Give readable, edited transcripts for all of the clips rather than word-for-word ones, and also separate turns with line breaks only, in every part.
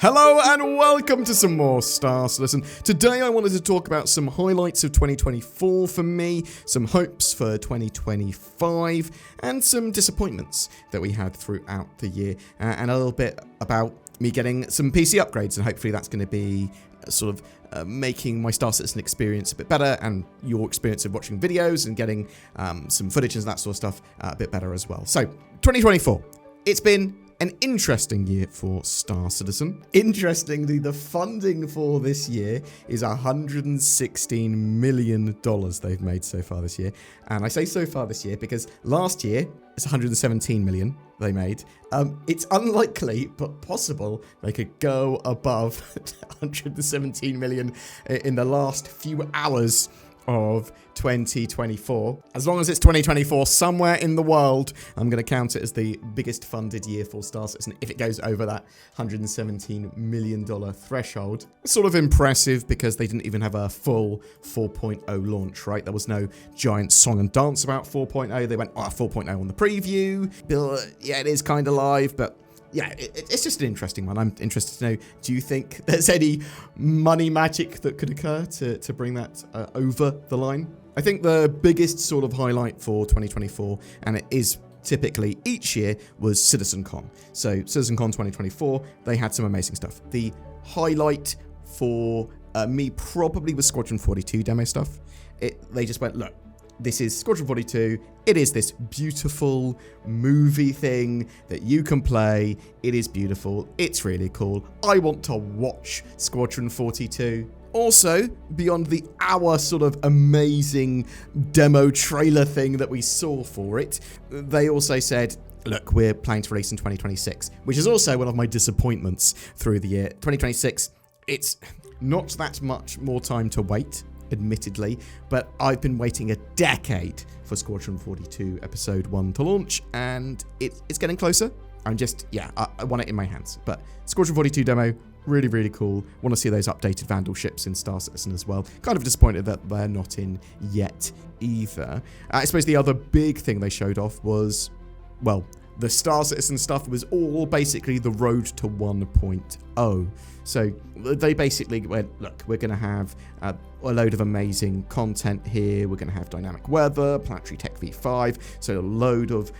Hello and welcome to some more Star Citizen. Today I wanted to talk about some highlights of 2024 for me, some hopes for 2025, and some disappointments that we had throughout the year, and a little bit about me getting some PC upgrades, and hopefully that's going to be sort of making my Star Citizen experience a bit better, and your experience of watching videos and getting some footage and that sort of stuff a bit better as well. So, 2024, it's been an interesting year for Star Citizen. Interestingly, the funding for this year is $116 million they've made so far this year. And I say so far this year because last year, it's $117 million they made. It's unlikely, but possible, they could go above $117 million in the last few hours of 2024. As long as it's 2024 somewhere in the world, I'm going to count it as the biggest funded year for Star Citizen if it goes over that $117 million threshold. It's sort of impressive because they didn't even have a full 4.0 launch, right? There was no giant song and dance about 4.0. They went 4.0 on the preview. Yeah, it is kind of live, but yeah, it's just an interesting one. I'm interested to know, do you think there's any money magic that could occur to bring that over the line? I think the biggest sort of highlight for 2024, and it is typically each year, was CitizenCon. So CitizenCon 2024, they had some amazing stuff. The highlight for me probably was Squadron 42 demo stuff. They just went, look, this is Squadron 42. It is this beautiful movie thing that you can play. It is beautiful. It's really cool. I want to watch Squadron 42. Also, beyond the hour sort of amazing demo trailer thing that we saw for it, they also said, look, we're planning to release in 2026, which is also one of my disappointments through the year. 2026, it's not that much more time to wait, admittedly, but I've been waiting a decade for Squadron 42 Episode 1 to launch, and it's getting closer. I want it in my hands. But Squadron 42 demo, really, really cool. Want to see those updated Vandal ships in Star Citizen as well. Kind of disappointed that they're not in yet either. I suppose the other big thing they showed off was, well, the Star Citizen stuff was all basically the road to 1.0. So they basically went, look, we're going to have a load of amazing content here. We're going to have dynamic weather, planetary tech v5, so a load of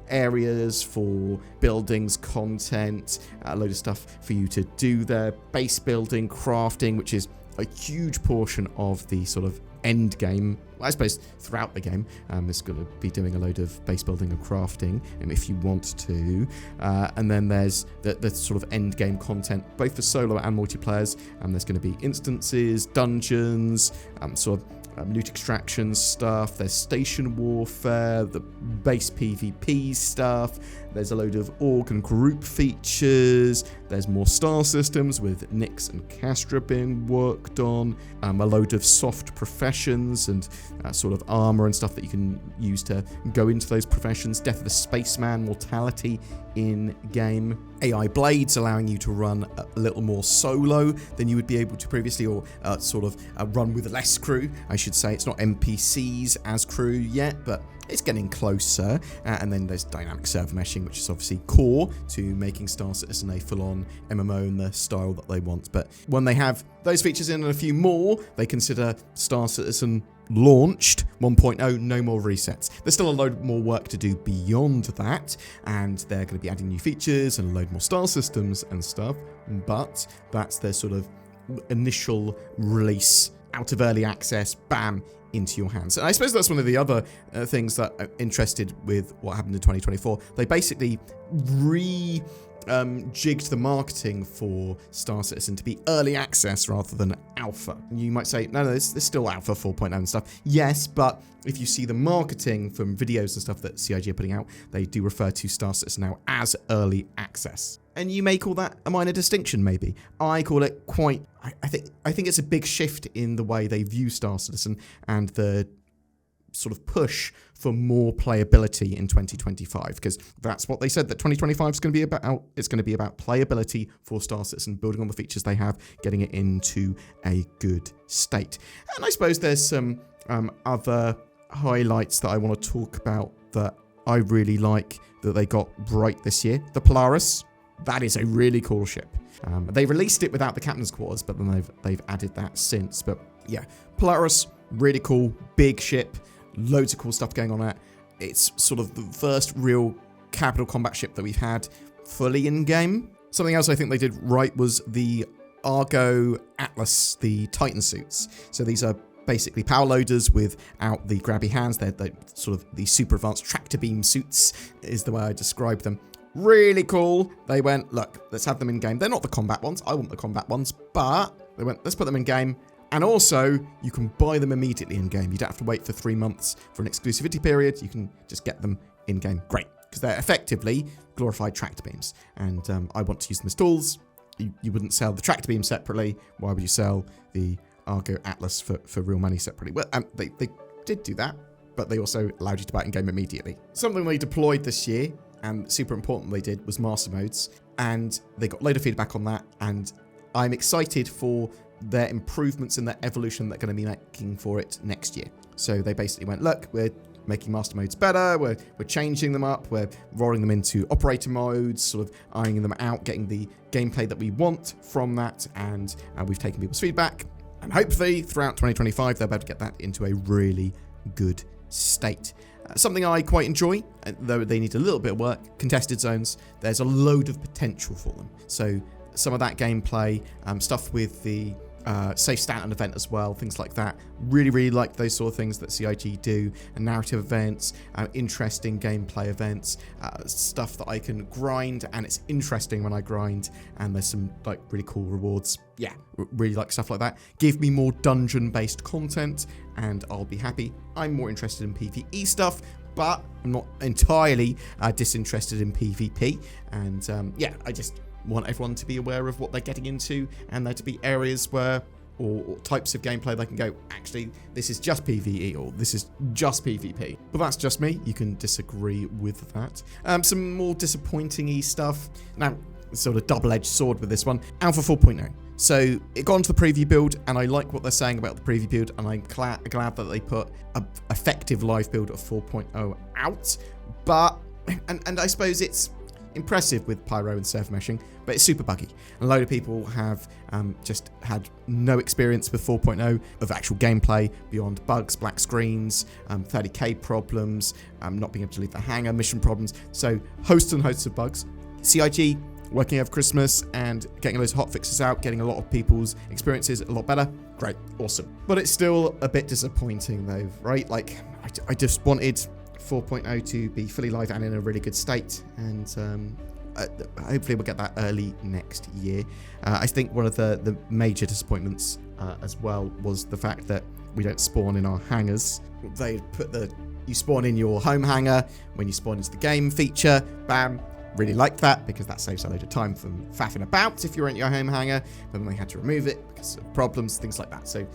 areas for buildings, content, a load of stuff for you to do there. Base building, crafting, which is a huge portion of the sort of end game. I suppose throughout the game, there's going to be doing a load of base building and crafting, if you want to. And then there's the sort of end game content, both for solo and multiplayers. And there's going to be instances, dungeons, sort of loot extraction stuff. There's station warfare, the base PvP stuff. There's a load of org and group features. There's more star systems with Nyx and Castra being worked on. A load of soft professions and sort of armor and stuff that you can use to go into those professions. Death of a Spaceman, mortality in game. AI blades allowing you to run a little more solo than you would be able to previously, or sort of run with less crew, I should say. It's not NPCs as crew yet, but it's getting closer. And then there's dynamic server meshing, which is obviously core to making Star Citizen a full-on MMO in the style that they want. But when they have those features in and a few more, they consider Star Citizen launched 1.0, no more resets. There's still a load more work to do beyond that, and they're going to be adding new features and a load more star systems and stuff, but that's their sort of initial release out of early access, bam, into your hands. And I suppose that's one of the other things that I'm interested with what happened in 2024. They basically jigged the marketing for Star Citizen to be early access rather than alpha. You might say, no, there's still alpha 4.0 and stuff. Yes, but if you see the marketing from videos and stuff that CIG are putting out, they do refer to Star Citizen now as early access. And you may call that a minor distinction, maybe. I call it quite, I think it's a big shift in the way they view Star Citizen and the sort of push for more playability in 2025, because that's what they said, that 2025 is going to be about. It's going to be about playability for Star Citizen, building on the features they have, getting it into a good state. And I suppose there's some other highlights that I want to talk about that I really like that they got right this year. The Polaris, that is a really cool ship. They released it without the captain's quarters, but then they've added that since. But yeah, Polaris, really cool, big ship, loads of cool stuff going on at. It's sort of the first real capital combat ship that we've had fully in-game. Something else I think they did right was the Argo Atlas, the Titan suits. So these are basically power loaders without the grabby hands. They're sort of the super advanced tractor beam suits is the way I describe them. Really cool. They went, look, let's have them in game. They're not the combat ones. I want the combat ones, but they went, let's put them in game. And also, you can buy them immediately in game. You don't have to wait for 3 months for an exclusivity period. You can just get them in game. Great, because they're effectively glorified tractor beams. And I want to use them as tools. You wouldn't sell the tractor beam separately. Why would you sell the Argo Atlas for real money separately? Well, they did do that, but they also allowed you to buy it in game immediately. Something they deployed this year, and super important they did, was master modes. And they got a load of feedback on that. And I'm excited for their improvements and their evolution they're going to be making for it next year. So they basically went, look, we're making master modes better, we're changing them up, we're rolling them into operator modes, sort of ironing them out, getting the gameplay that we want from that, and we've taken people's feedback, and hopefully throughout 2025 they'll be able to get that into a really good state. Something I quite enjoy, though they need a little bit of work, contested zones. There's a load of potential for them. So some of that gameplay, stuff with the safe Stanton event as well, things like that. Really like those sort of things that CIG do, and narrative events, interesting gameplay events, stuff that I can grind, and it's interesting when I grind, and there's some like really cool rewards. Yeah, really like stuff like that. Give me more dungeon-based content, and I'll be happy. I'm more interested in PvE stuff, but I'm not entirely disinterested in PvP, and yeah, I just want everyone to be aware of what they're getting into, and there to be areas where, or types of gameplay they can go, actually, this is just PvE, or this is just PvP. But that's just me. You can disagree with that. Some more disappointing-y stuff. Now, sort of double-edged sword with this one. Alpha 4.0. So it got onto the preview build, and I like what they're saying about the preview build, and I'm glad that they put an effective live build of 4.0 out. But, and I suppose it's impressive with pyro and surf meshing, but it's super buggy. A load of people have just had no experience with 4.0 of actual gameplay beyond bugs, black screens, 30k problems, not being able to leave the hangar, mission problems. So hosts and hosts of bugs. CIG working over Christmas and getting those hot fixes out, getting a lot of people's experiences a lot better. Great, awesome. But it's still a bit disappointing though, right? Like, I just wanted 4.0 to be fully live and in a really good state, and hopefully we'll get that early next year. I think one of the major disappointments as well was the fact that we don't spawn in our hangars. They put you spawn in your home hangar when you spawn into the game feature. Bam. Really liked that because that saves a load of time from faffing about if you're in your home hangar, but then they had to remove it because of problems, things like that. So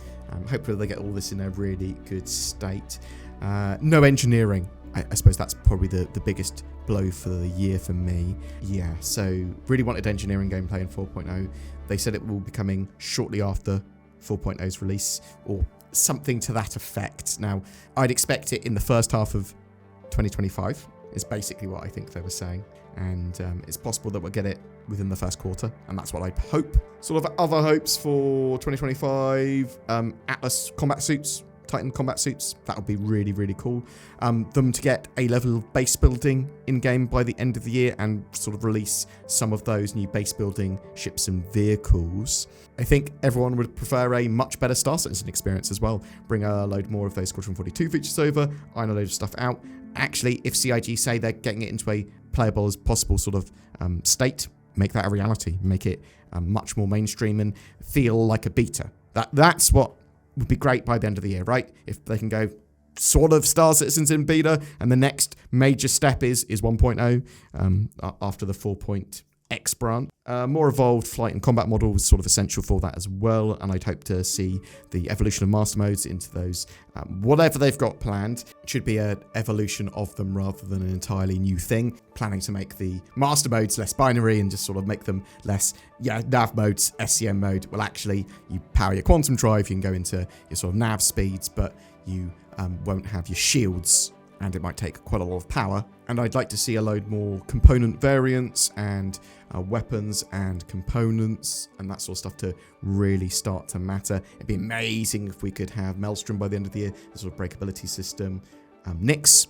hopefully they get all this in a really good state. No engineering. I suppose that's probably the biggest blow for the year for me. Yeah, so really wanted engineering gameplay in 4.0. They said it will be coming shortly after 4.0's release, or something to that effect. Now, I'd expect it in the first half of 2025, is basically what I think they were saying. And it's possible that we'll get it within the first quarter, and that's what I hope. Sort of other hopes for 2025, Atlas combat suits, Titan combat suits, that would be really cool. Them to get a level of base building in-game by the end of the year and sort of release some of those new base building ships and vehicles. I think everyone would prefer a much better Star Citizen experience as well. Bring a load more of those Squadron 42 features over, iron a load of stuff out. Actually, if CIG say they're getting it into a playable as possible sort of state, make that a reality. Make it much more mainstream and feel like a beta. That's what would be great by the end of the year, right? If they can go sort of Star Citizens in beta, and the next major step is 1.0 after the 4.x branch. More evolved flight and combat model was sort of essential for that as well, and I'd hope to see the evolution of master modes into those. Whatever they've got planned, it should be an evolution of them rather than an entirely new thing. Planning to make the master modes less binary and just sort of make them less, nav modes, SCM mode. Well, actually, you power your quantum drive, you can go into your sort of nav speeds, but you won't have your shields and it might take quite a lot of power. And I'd like to see a load more component variants and weapons and components and that sort of stuff to really start to matter. It'd be amazing if we could have Maelstrom by the end of the year, a sort of breakability system. Nyx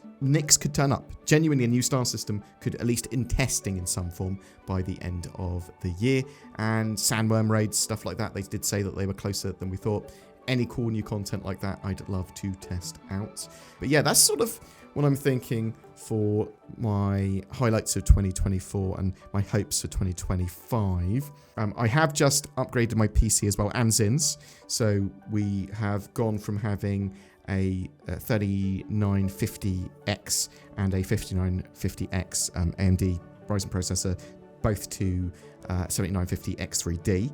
could turn up. Genuinely, a new star system could, at least in testing in some form, by the end of the year. And sandworm raids, stuff like that. They did say that they were closer than we thought. Any cool new content like that, I'd love to test out. But yeah, that's sort of what I'm thinking for my highlights of 2024 and my hopes for 2025. I have just upgraded my PC as well, and Zins. So we have gone from having a 3950X and a 5950X AMD Ryzen processor, both to 7950X3D.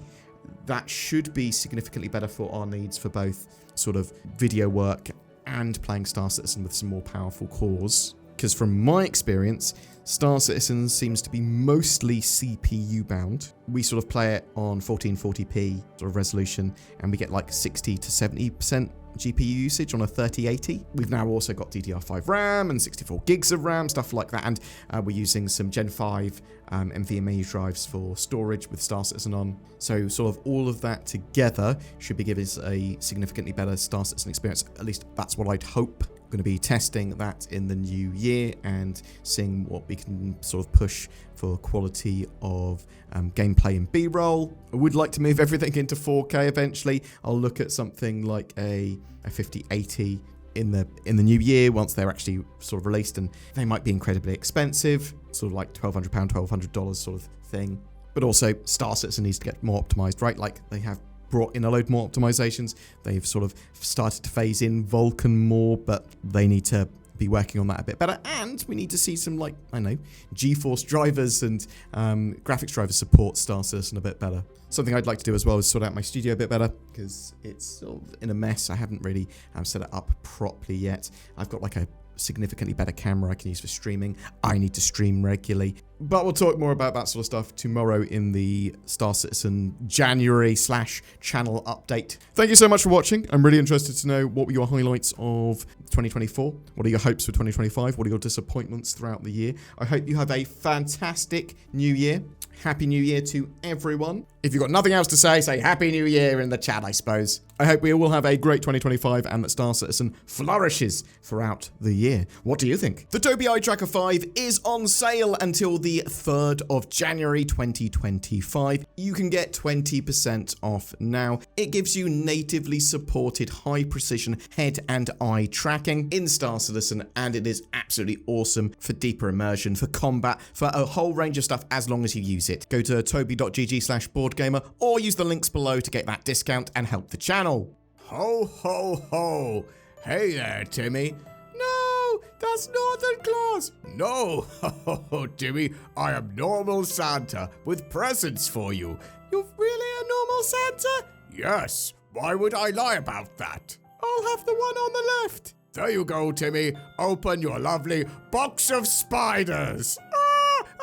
That should be significantly better for our needs for both sort of video work and playing Star Citizen with some more powerful cores. Because from my experience, Star Citizen seems to be mostly CPU bound. We sort of play it on 1440p sort of resolution, and we get like 60 to 70% GPU usage on a 3080. We've now also got DDR5 RAM and 64 gigs of RAM, stuff like that, and we're using some Gen 5 NVMe drives for storage with Star Citizen on. So sort of all of that together should be giving us a significantly better Star Citizen experience. At least that's what I'd hope. Going to be testing that in the new year and seeing what we can sort of push for quality of gameplay and B-roll. I would like to move everything into 4K eventually. I'll look at something like a 5080 in the new year once they're actually sort of released, and they might be incredibly expensive, sort of like £1,200, $1,200 sort of thing. But also Star Citizen needs to get more optimized, right? Like they have brought in a load more optimizations. They've sort of started to phase in Vulkan more, but they need to be working on that a bit better. And we need to see some, like, I know, GeForce drivers and graphics drivers support Star Citizen a bit better. Something I'd like to do as well is sort out my studio a bit better, because it's sort of in a mess. I haven't really set it up properly yet. I've got like a significantly better camera I can use for streaming. I need to stream regularly. But we'll talk more about that sort of stuff tomorrow in the Star Citizen January/channel update. Thank you so much for watching. I'm really interested to know what were your highlights of 2024. What are your hopes for 2025? What are your disappointments throughout the year? I hope you have a fantastic new year. Happy New Year to everyone. If you've got nothing else to say Happy New Year in the chat, I suppose. I hope we all have a great 2025 and that Star Citizen flourishes throughout the year. What do you think? The Tobii Eye Tracker 5 is on sale until the 3rd of January 2025. You can get 20% off now. It gives you natively supported high precision head and eye tracking in Star Citizen, and it is absolutely awesome for deeper immersion, for combat, for a whole range of stuff as long as you use it. Go to tobii.gg/BoredGamer or use the links below to get that discount and help the channel. Ho, ho, ho. Hey there, Timmy. No, that's Northern Claus. No, ho, Timmy, I am normal Santa with presents for you. You're really a normal Santa? Yes, why would I lie about that? I'll have the one on the left. There you go, Timmy. Open your lovely box of spiders.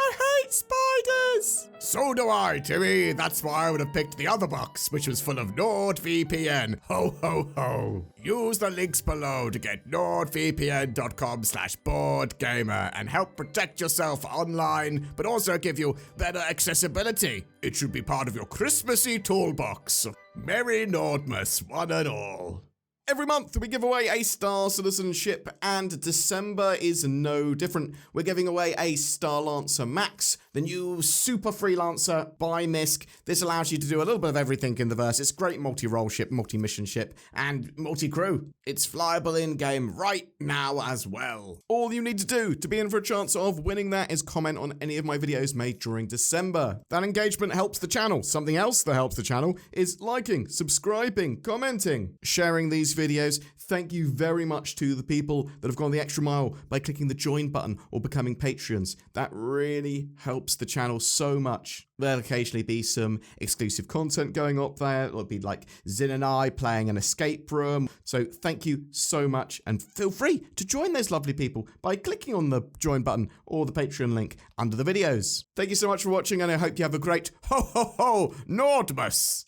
I hate spiders! So do I, Timmy. That's why I would have picked the other box, which was full of NordVPN. Ho, ho, ho. Use the links below to get nordvpn.com/BoredGamer and help protect yourself online, but also give you better accessibility. It should be part of your Christmassy toolbox. Merry Nordmas, one and all. Every month we give away a Star Citizen ship, and December is no different. We're giving away a Starlancer Max, the new super freelancer by MISC. This allows you to do a little bit of everything in the verse. It's a great multi-role ship, multi-mission ship, and multi-crew. It's flyable in-game right now as well. All you need to do to be in for a chance of winning that is comment on any of my videos made during December. That engagement helps the channel. Something else that helps the channel is liking, subscribing, commenting, sharing these videos. Thank you very much to the people that have gone the extra mile by clicking the join button or becoming Patreons. That really helps the channel so much. There'll occasionally be some exclusive content going up there. It'll be like Zin and I playing an escape room. So thank you so much, and feel free to join those lovely people by clicking on the join button or the Patreon link under the videos. Thank you so much for watching, and I hope you have a great ho ho ho Nordmas!